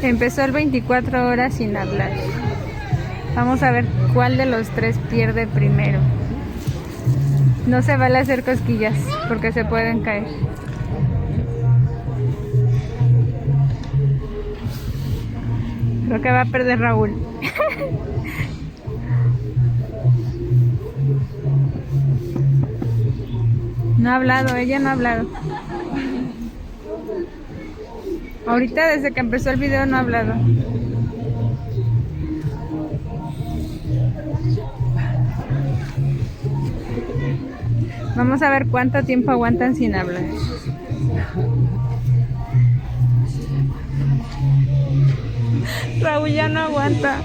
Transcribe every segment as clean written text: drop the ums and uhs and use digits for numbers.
Empezó el 24 horas sin hablar. Vamos a ver cuál de los tres pierde primero. No se vale hacer cosquillas porque se pueden caer. Creo que va a perder Raúl. No ha hablado, ella no ha hablado. Ahorita desde que empezó el video no ha hablado. Vamos a ver cuánto tiempo aguantan sin hablar. Raúl ya no aguanta.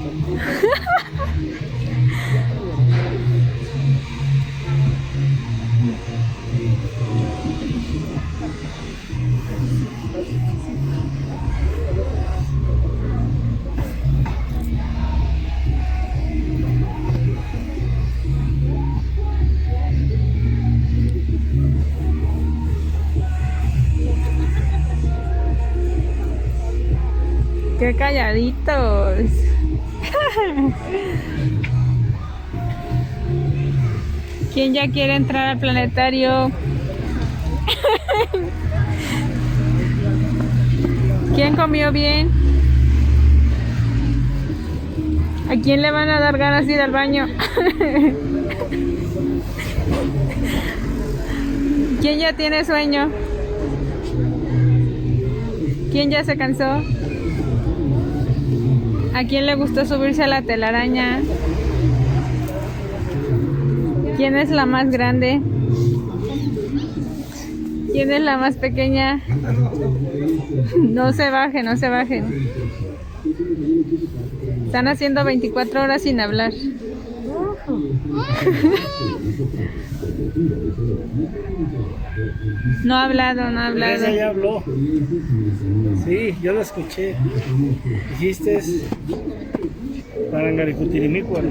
¡Qué calladitos! ¿Quién ya quiere entrar al planetario? ¿Quién comió bien? ¿A quién le van a dar ganas de ir al baño? ¿Quién ya tiene sueño? ¿Quién ya se cansó? ¿A quién le gustó subirse a la telaraña? ¿Quién es la más grande? ¿Quién es la más pequeña? No se bajen, no se bajen. Están haciendo 24 horas sin hablar. No ha hablado, no ha hablado. Ella ya habló. Sí, yo la escuché. Dijiste Parangaricutirimícuaro.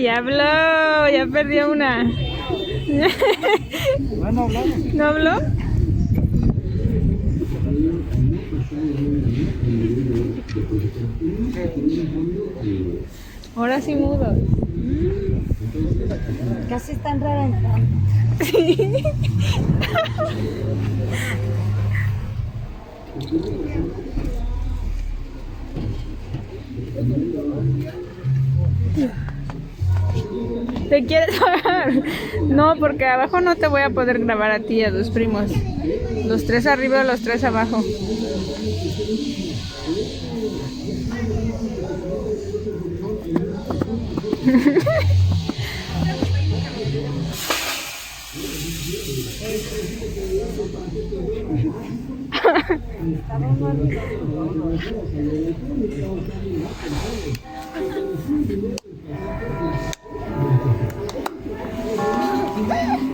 Ya habló, ya perdió una. Bueno, hablamos. ¿No habló? Ahora sí mudo. Casi están reventando. Sí. ¿Te quieres bajar? No, porque abajo no te voy a poder grabar a ti y a tus primos. Los tres arriba o los tres abajo.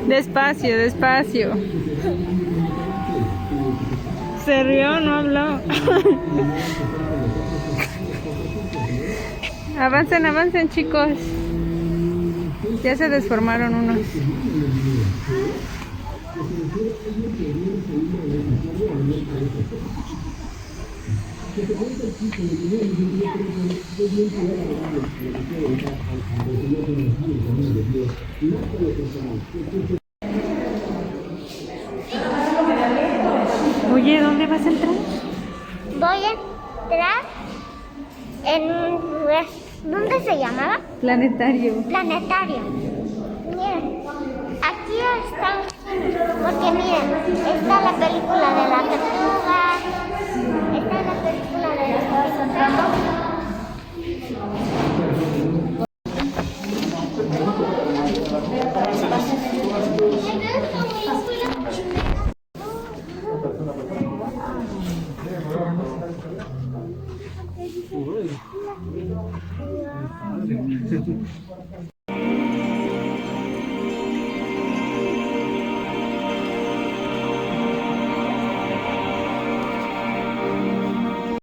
Despacio, despacio. Se rió, no habló. Avancen, avancen, chicos. Ya se desformaron unos. Oye, ¿dónde vas a entrar? Voy a entrar en un lugar. ¿Dónde se llamaba? Planetario. Planetario. Miren, aquí están, porque miren, está la película de la tortuga, está la película de los tortugas.